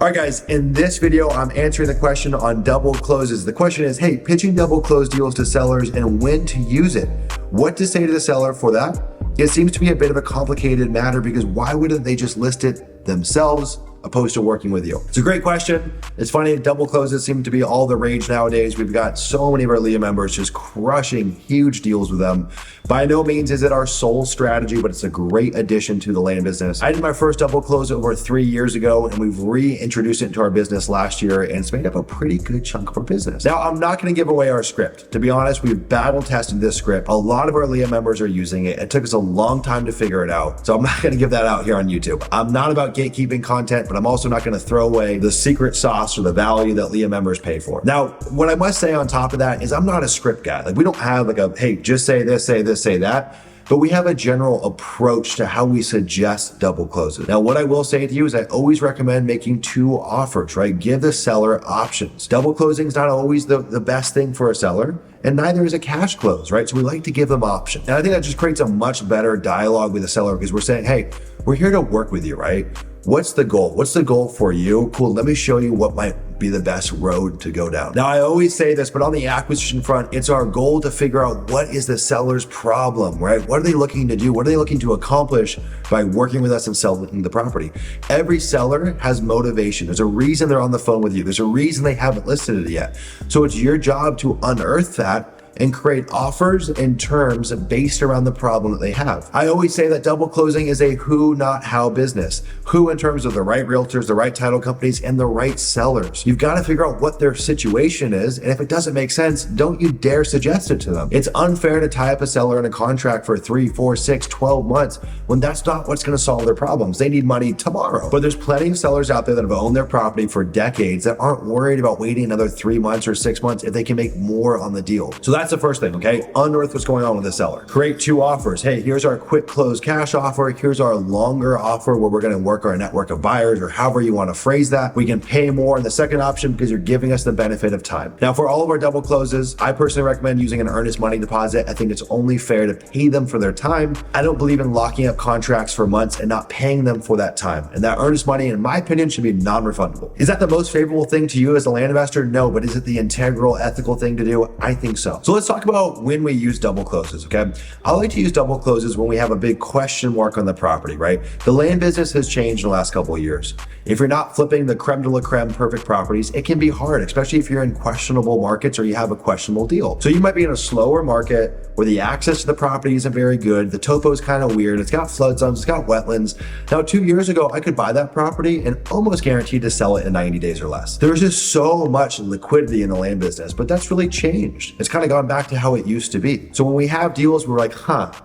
All right, guys, in this video, I'm answering the question on double closes. The question is, hey, pitching double close deals to sellers and when to use it. What to say to the seller for that? It seems to be a bit of a complicated matter because why wouldn't they just list it themselves opposed to working with you? It's a great question. It's funny, double closes seem to be all the rage nowadays. We've got so many of our Leah members just crushing huge deals with them. By no means is it our sole strategy, but it's a great addition to the land business. I did my first double close over 3 years ago, and we've reintroduced it into our business last year, and it's made up a pretty good chunk of our business. Now, I'm not gonna give away our script. To be honest, we've battle tested this script. A lot of our Leah members are using it. It took us a long time to figure it out, so I'm not gonna give that out here on YouTube. I'm not about gatekeeping content, but I'm also not gonna throw away the secret sauce or the value that Leah members pay for. Now, what I must say on top of that is I'm not a script guy. Like, we don't have like a, hey, just say this, say that. But we have a general approach to how we suggest double closes. Now, what I will say to you is I always recommend making 2 offers, right? Give the seller options. Double closing is not always the best thing for a seller, and neither is a cash close, right? So we like to give them options. And I think that just creates a much better dialogue with the seller because we're saying, hey, we're here to work with you, right? What's the goal? What's the goal for you? Cool, let me show you what might be the best road to go down. Now, I always say this, but on the acquisition front, it's our goal to figure out what is the seller's problem, right? What are they looking to do? What are they looking to accomplish by working with us and selling the property? Every seller has motivation. There's a reason they're on the phone with you. There's a reason they haven't listed it yet. So it's your job to unearth that and create offers and terms based around the problem that they have. I always say that double closing is a who, not how business. Who in terms of the right realtors, the right title companies, and the right sellers. You've got to figure out what their situation is, and if it doesn't make sense, don't you dare suggest it to them. It's unfair to tie up a seller in a contract for 3, 4, 6, 12 months when that's not what's going to solve their problems. They need money tomorrow. But there's plenty of sellers out there that have owned their property for decades that aren't worried about waiting another 3 months or 6 months if they can make more on the deal. So that's the first thing, okay? Unearth what's going on with the seller. Create 2 offers. Hey, here's our quick close cash offer. Here's our longer offer where we're going to work our network of buyers, or however you want to phrase that. We can pay more in the second option because you're giving us the benefit of time. Now, for all of our double closes, I personally recommend using an earnest money deposit. I think it's only fair to pay them for their time. I don't believe in locking up contracts for months and not paying them for that time. And that earnest money, in my opinion, should be non-refundable. Is that the most favorable thing to you as a land investor? No, but is it the integral, ethical thing to do? I think so. So let's talk about when we use double closes, okay? I like to use double closes when we have a big question mark on the property, right? The land business has changed in the last couple of years. If you're not flipping the creme de la creme perfect properties, it can be hard, especially if you're in questionable markets or you have a questionable deal. So you might be in a slower market where the access to the property isn't very good. The topo is kind of weird. It's got flood zones, it's got wetlands. Now, 2 years ago, I could buy that property and almost guaranteed to sell it in 90 days or less. There's just so much liquidity in the land business, but that's really changed. It's kind of gone back to how it used to be. So when we have deals, we're like,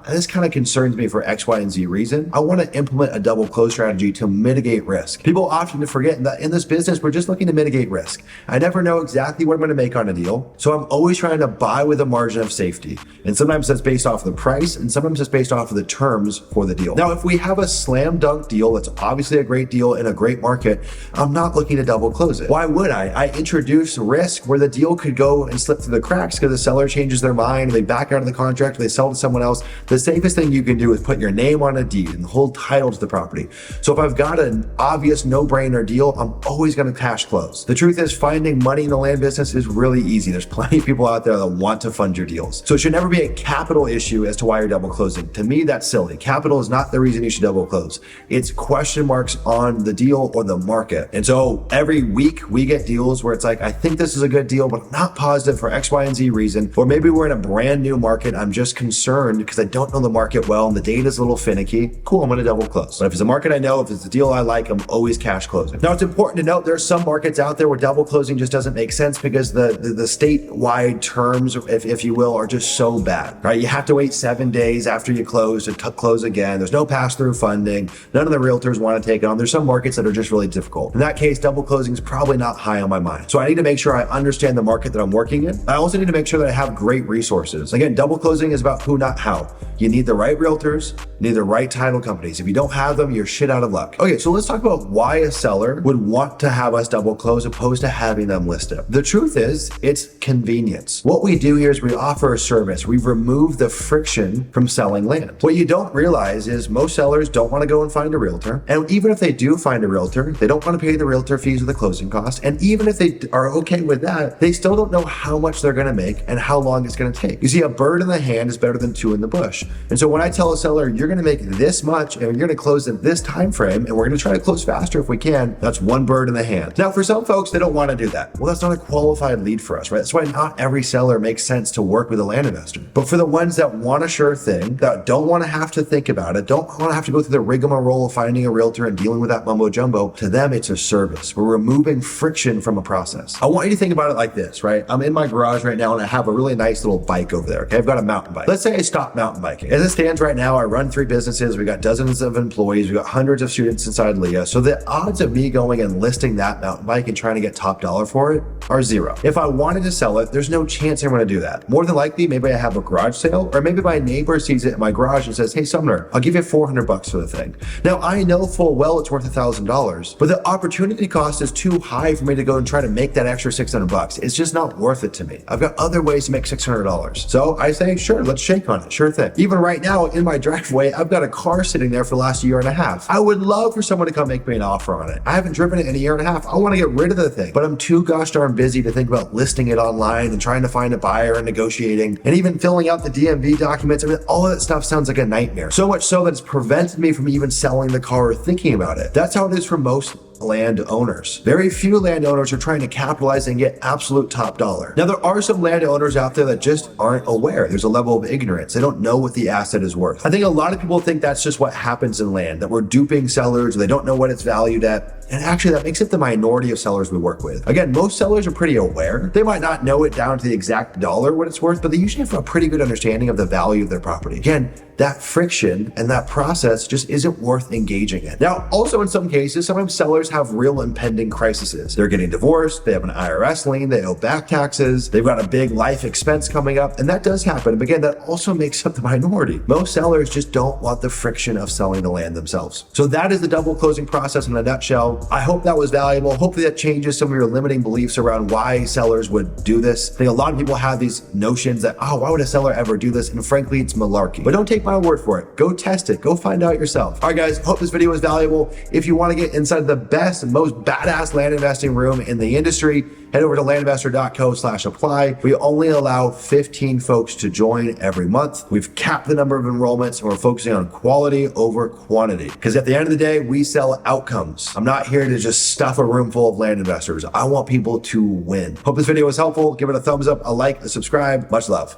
this kind of concerns me for X, Y, and Z reason. I want to implement a double close strategy to mitigate risk. People often forget that in this business, we're just looking to mitigate risk. I never know exactly what I'm going to make on a deal. So I'm always trying to buy with a margin of safety. And sometimes that's based off of the price, and sometimes it's based off of the terms for the deal. Now, if we have a slam dunk deal, that's obviously a great deal in a great market, I'm not looking to double close it. Why would I? I introduce risk where the deal could go and slip through the cracks because the seller changes their mind, they back out of the contract, they sell to someone else. The safest thing you can do is put your name on a deed and hold title to the property. So if I've got an obvious no-brainer deal, I'm always going to cash close. The truth is, finding money in the land business is really easy. There's plenty of people out there that want to fund your deals. So it should never be a capital issue as to why you're double closing. To me, that's silly. Capital is not the reason you should double close. It's question marks on the deal or the market. And so every week we get deals where it's like, I think this is a good deal, but I'm not positive for X, Y, and Z reason. Or maybe we're in a brand new market. I'm just concerned because I don't know the market well and the data is a little finicky. Cool, I'm going to double close. But if it's a market I know, if it's a deal I like, I'm always cash closing. Now, it's important to note there are some markets out there where double closing just doesn't make sense because the statewide terms, if you will, are just so bad, right? You have to wait 7 days after you close to close again. There's no pass-through funding. None of the realtors want to take it on. There's some markets that are just really difficult. In that case, double closing is probably not high on my mind. So I need to make sure I understand the market that I'm working in. I also need to make sure that I have great resources. Again, double closing is about who, not how. You need the right realtors, you need the right title companies. If you don't have them, you're shit out of luck. Okay, so let's talk about why a seller would want to have us double close opposed to having them listed. The truth is, it's convenience. What we do here is we offer a service. We've removed the friction from selling land. What you don't realize is most sellers don't want to go and find a realtor. And even if they do find a realtor, they don't want to pay the realtor fees or the closing costs. And even if they are okay with that, they still don't know how much they're going to make and how long it's going to take. You see, a bird in the hand is better than two in the bush. And so when I tell a seller, you're going to make this much and you're going to close in this time frame, and we're going to try to close faster if we can, that's one bird in the hand. Now, for some folks, they don't want to do that. Well, that's not a qualified lead for us, right? That's why not every seller makes sense to work with a land investor. But for the ones that want a sure thing, that don't want to have to think about it, don't want to have to go through the rigmarole of finding a realtor and dealing with that mumbo jumbo, to them, it's a service. We're removing friction from a process. I want you to think about it like this, right? I'm in my garage right now and I have a really nice little bike over there. Okay, I've got a mountain bike. Let's say I stop mountain biking. As it stands right now, I run 3 businesses. We got dozens of employees. We got hundreds of students inside Leah. So the odds of me going and listing that mountain bike and trying to get top dollar for it are 0. If I wanted to sell it, there's no chance I'm going to do that. More than likely, maybe I have a garage sale, or maybe my neighbor sees it in my garage and says, "Hey, Sumner, I'll give you $400 for the thing." Now, I know full well it's worth $1,000, but the opportunity cost is too high for me to go and try to make that extra $600. It's just not worth it to me. I've got other ways to make $600. So I say, sure, let's shake on it. Sure thing. Even right now in my driveway, I've got a car sitting there for the last year and a half. I would love for someone to come make me an offer on it. I haven't driven it in a year and a half. I want to get rid of the thing, but I'm too gosh darn busy to think about listing it online and trying to find a buyer and negotiating and even filling out the DMV documents. I mean, all of that stuff sounds like a nightmare. So much so that it's prevented me from even selling the car or thinking about it. That's how it is for most landowners. Very few landowners are trying to capitalize and get absolute top dollar. Now, there are some landowners out there that just aren't aware. There's a level of ignorance. They don't know what the asset is worth. I think a lot of people think that's just what happens in land, that we're duping sellers, or they don't know what it's valued at. And actually, that makes it the minority of sellers we work with. Again, most sellers are pretty aware. They might not know it down to the exact dollar what it's worth, but they usually have a pretty good understanding of the value of their property. Again, that friction and that process just isn't worth engaging in. Now, also in some cases, sometimes sellers have real impending crises. They're getting divorced, they have an IRS lien, they owe back taxes, they've got a big life expense coming up, and that does happen. But again, that also makes up the minority. Most sellers just don't want the friction of selling the land themselves. So that is the double closing process in a nutshell. I hope that was valuable. Hopefully that changes some of your limiting beliefs around why sellers would do this. I think a lot of people have these notions that, oh, why would a seller ever do this? And frankly, it's malarkey. But don't take my word for it. Go test it. Go find out yourself. All right, guys, hope this video was valuable. If you want to get inside the best and most badass land investing room in the industry, head over to landinvestor.co/apply. We only allow 15 folks to join every month. We've capped the number of enrollments and we're focusing on quality over quantity. Because at the end of the day, we sell outcomes. I'm not here to just stuff a room full of land investors. I want people to win. Hope this video was helpful. Give it a thumbs up, a like, a subscribe. Much love.